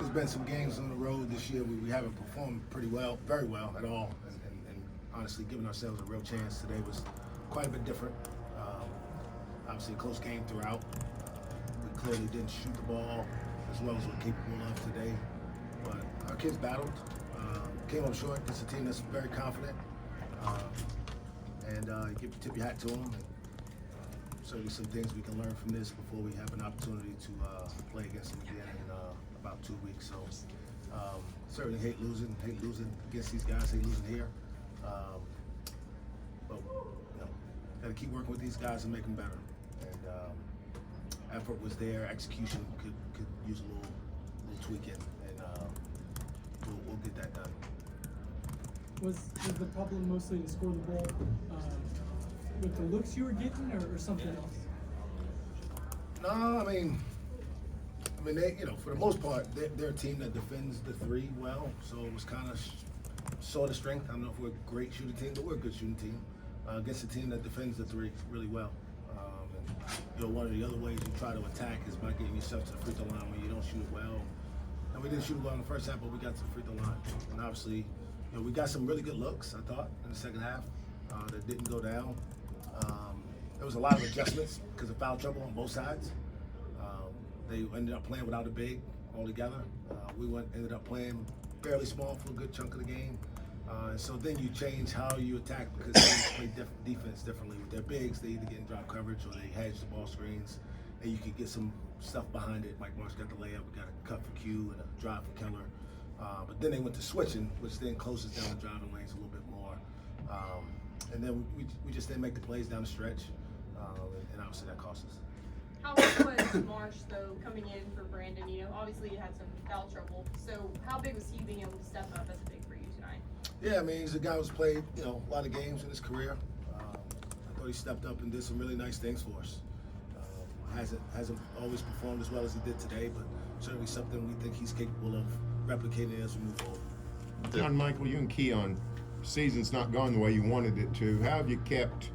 there's been some games on the road this year we haven't performed pretty well, very well at all, and honestly giving ourselves a real chance today was quite a bit different. Obviously a close game throughout. We clearly didn't shoot the ball as well as we're capable of today, but our kids battled, came up short. It's a team that's very confident, and you tip your hat to them. Certainly some things we can learn from this before we have an opportunity to play against them again in about 2 weeks. So certainly hate losing against these guys, hate losing here. But got to keep working with these guys and make them better. And effort was there, execution could use a little tweaking, and we'll get that done. Was the problem mostly to score the ball with the looks you were getting, or something else? No, I mean, they, for the most part, they're a team that defends the three well, so it was kind of sort of strength. I don't know if we're a great shooting team, but we're a good shooting team against a team that defends the three really well. And one of the other ways you try to attack is by getting yourself to the free throw line when you don't shoot it well. And we didn't shoot it well in the first half, but we got to the free throw line. And obviously, we got some really good looks, I thought, in the second half that didn't go down. There was a lot of adjustments because of foul trouble on both sides. They ended up playing without a big altogether. We ended up playing fairly small for a good chunk of the game. So then you change how you attack because teams play defense differently. With their bigs, they either get in drop coverage or they hedge the ball screens, and you can get some stuff behind it. Mike Marsh got the layup, we got a cut for Q and a drive for Keller. But then they went to switching, which then closes down the driving lanes a little bit more. And then we just didn't make the plays down the stretch, and obviously that cost us. How was Marsh, though, coming in for Brandon? Obviously you had some foul trouble. So how big was he being able to step up as a big for you tonight? Yeah, I mean, he's a guy who's played, a lot of games in his career. I thought he stepped up and did some really nice things for us. Hasn't always performed as well as he did today, but certainly something we think he's capable of replicating as we move forward. John Michael, you and Quion, season's not gone the way you wanted it to. How have you kept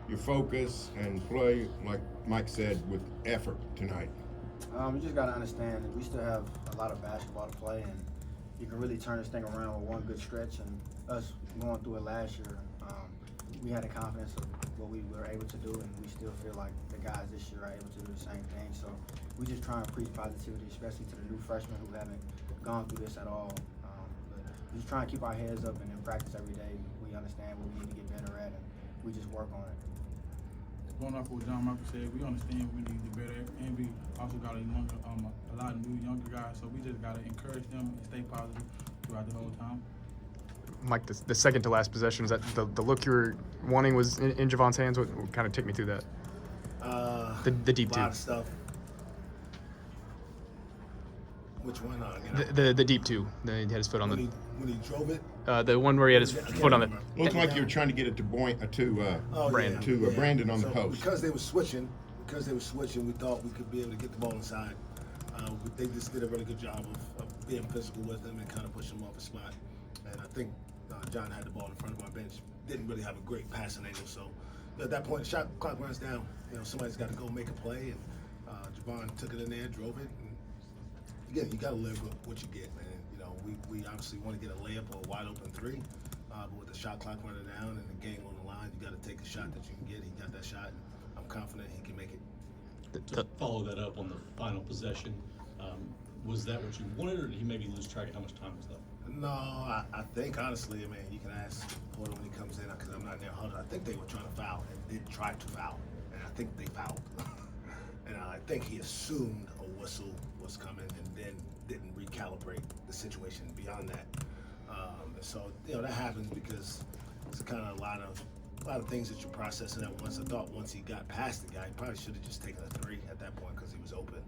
your focus and play, like Mike said, with effort tonight? You just got to understand that we still have a lot of basketball to play, and you can really turn this thing around with one good stretch. And us going through it last year, we had the confidence of what we were able to do, and we still feel like the guys this year are able to do the same thing. So we just try and preach positivity, especially to the new freshmen who haven't gone through this at all. But we just try and keep our heads up and in practice every day. We understand what we need to get better at, and we just work on it. Going off what John Michael said, we understand we need to get better, and we also got a lot of new younger guys, so we just got to encourage them and stay positive throughout the whole time. Mike, the second to last possession, was that the look you were wanting was in Javon's hands? What kind of take me through that? The deep two. A lot of stuff. Which one? The deep two. He had his foot on when he drove it. The one where he had his foot on it. Looked like you were trying to get it to Brandon on the post. Because they were switching, we thought we could be able to get the ball inside. They just did a really good job of being physical with him and kind of pushing him off his spot. And I think John had the ball in front of our bench. Didn't really have a great passing angle, so at that point, the shot clock runs down. Somebody's got to go make a play, and Javon took it in there, drove it. And again, you got to live with what you get, man. We obviously want to get a layup or a wide open three, but with the shot clock running down and the game on the line, you got to take a shot that you can get. He got that shot, and I'm confident he can make it. To follow that up on the final possession, was that what you wanted, or did he maybe lose track of how much time was left? No, I think honestly, you can ask Porter when he comes in because I'm not in there. I think they were trying to foul and did try to foul, and I think they fouled. And I think he assumed a whistle was coming and then didn't recalibrate the situation beyond that. And so that happens because it's kind of a lot of things that you're processing at once. I thought once he got past the guy, he probably should have just taken a three at that point because he was open.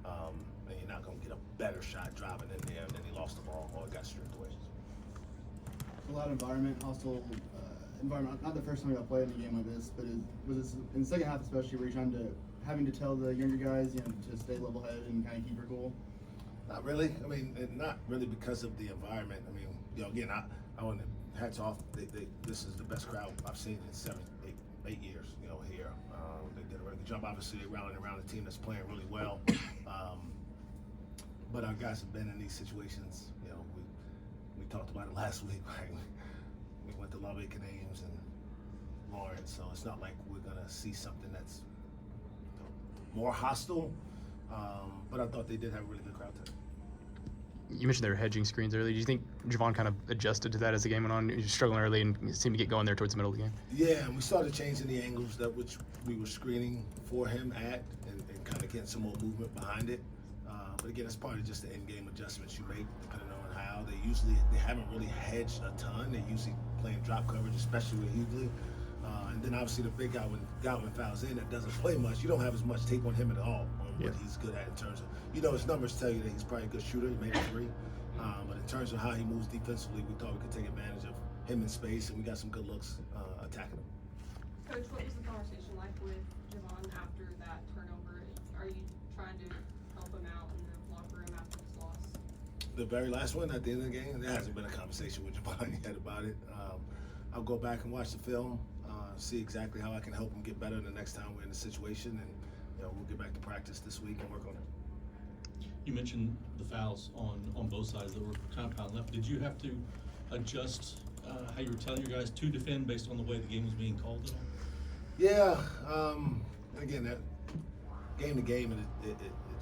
And you're not going to get a better shot driving in there, and then he lost the ball or it got stripped away. A lot of environment, hostile environment. Not the first time we got played in a game like this, but was this in the second half especially where you're having to tell the younger guys, to stay level-headed and kind of keep your cool? Not really. Not really because of the environment. Again, I want to hats off. This is the best crowd I've seen in 7, 8 years. Here they did a really good job. Obviously, they're rallying around a team that's playing really well. but our guys have been in these situations. You know, we talked about it last week, right? We went to Lubbock and Ames and Lawrence, so it's not like we're gonna see something that's more hostile. But I thought they did have a really good crowd today. You mentioned they were hedging screens early. Do you think Javon kind of adjusted to that as the game went on? He was struggling early and seemed to get going there towards the middle of the game. Yeah, and we started changing the angles that which we were screening for him at, and kind of getting some more movement behind it. But again, it's part of just the in-game adjustments you make, depending on how they haven't really hedged a ton. They're usually playing drop coverage, especially with Hughley. And then obviously the big guy, when Godwin fouls in, that doesn't play much. You don't have as much tape on him at all on what he's good at in terms of, his numbers tell you that he's probably a good shooter. He made a 3. But in terms of how he moves defensively, we thought we could take advantage of him in space, and we got some good looks attacking him. Coach, what was the conversation like with Javon after that turnover? Are you trying to help him out in the locker room after this loss? The very last one at the end of the game, there hasn't been a conversation with Javon yet about it. I'll go back and watch the film, see exactly how I can help him get better the next time we're in the situation, and we'll get back to practice this week and work on it. You mentioned the fouls on both sides that were kind of piling up. Did you have to adjust how you were telling your guys to defend based on the way the game was being called at all? Yeah, again, that game to game, it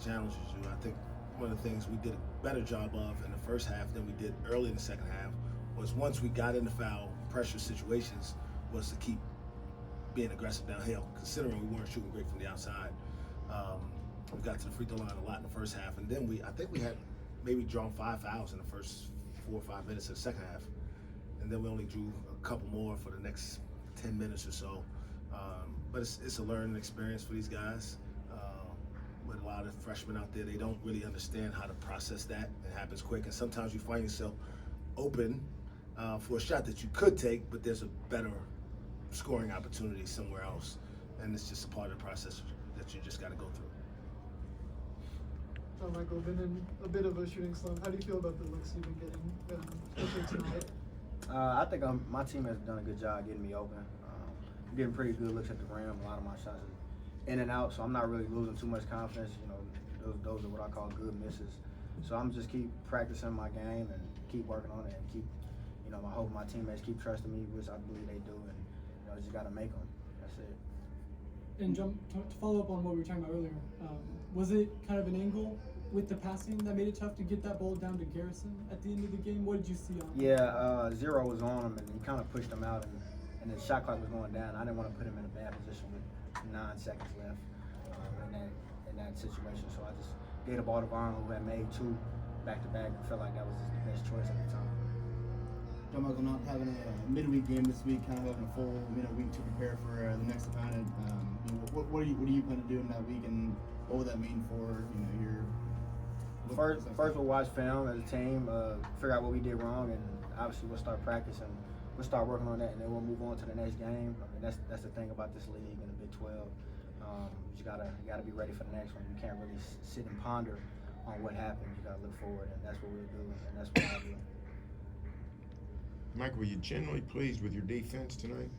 challenges you. I think one of the things we did a better job of in the first half than we did early in the second half was once we got into foul pressure situations was to keep being aggressive downhill, considering we weren't shooting great from the outside. We got to the free throw line a lot in the first half, and then I think we had maybe drawn 5 fouls in the first 4 or 5 minutes of the second half, and then we only drew a couple more for the next 10 minutes or so. But it's a learning experience for these guys. With a lot of freshmen out there, they don't really understand how to process that. It happens quick, and sometimes you find yourself open for a shot that you could take, but there's a better scoring opportunity somewhere else, and it's just a part of the process that you just got to go through. John Michael, been in a bit of a shooting slump. How do you feel about the looks you've been getting, especially tonight? I think my team has done a good job getting me open. I'm getting pretty good looks at the rim. A lot of my shots are in and out, so I'm not really losing too much confidence. Those are what I call good misses. So I'm just keep practicing my game and keep working on it and keep, I hope my teammates keep trusting me, which I believe they do, and I just got to make them. That's it. And to follow up on what we were talking about earlier, was it kind of an angle with the passing that made it tough to get that ball down to Garrison at the end of the game? What did you see on? Yeah, Zero was on him, and he kind of pushed him out, and the shot clock was going down. I didn't want to put him in a bad position with 9 seconds left in that situation. So I just gave the ball to Vaughn, who had made 2 back-to-back, and felt like that was the best choice at the time. John Michael, not having a midweek game this week, kind of having a full week to prepare for the next opponent. What do you plan to do in that week, and what would that mean for your? First we'll watch film as a team, figure out what we did wrong, and obviously we'll start practicing. We'll start working on that, and then we'll move on to the next game. I mean, that's the thing about this league and the Big 12. You gotta be ready for the next one. You can't really sit and ponder on what happened. You gotta look forward, and that's what we'll do, and that's what I do. Mike, were you generally pleased with your defense tonight?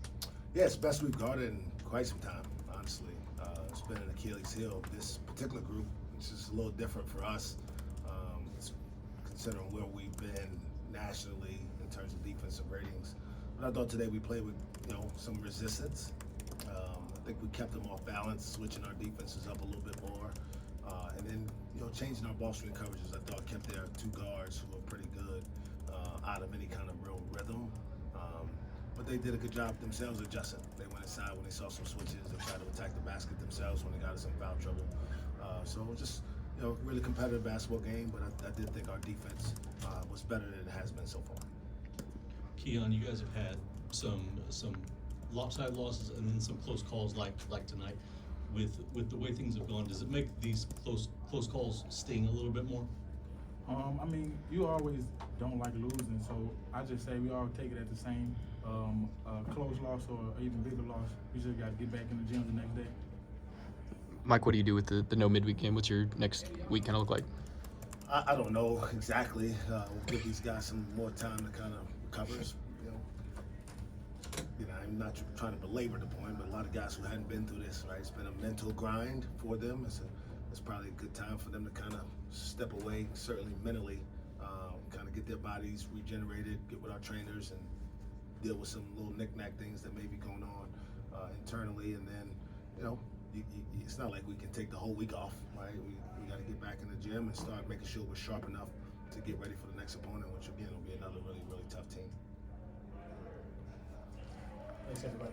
Yeah, it's the best we've guarded in quite some time, honestly. It's been an Achilles heel. This particular group, it's just a little different for us, considering where we've been nationally in terms of defensive ratings. But I thought today we played with some resistance. I think we kept them off balance, switching our defenses up a little bit more, and then changing our ball screen coverages. I thought kept their 2 guards who are pretty good out of any kind of real rhythm. But they did a good job themselves adjusting. They went inside when they saw some switches. They tried to attack the basket themselves when they got us in foul trouble. So just really competitive basketball game. But I did think our defense was better than it has been so far. Quion, you guys have had some lopsided losses and then some close calls like tonight. With the way things have gone, does it make these close calls sting a little bit more? I mean, you always don't like losing, so I just say we all take it as the same. Close loss or even bigger loss, we just got to get back in the gym the next day. Mike, what do you do with the no midweek game? What's your next week kind of look like? I don't know exactly. We'll give these guys some more time to kind of recover. I'm not trying to belabor the point, but a lot of guys who hadn't been through this, right? It's been a mental grind for them. It's it's probably a good time for them to kind of step away, certainly mentally, kind of get their bodies regenerated, get with our trainers, and deal with some little knick-knack things that may be going on internally. And then, you know, it's not like we can take the whole week off, right? We got to get back in the gym and start making sure we're sharp enough to get ready for the next opponent, which again will be another really, really tough team. Thanks, everybody.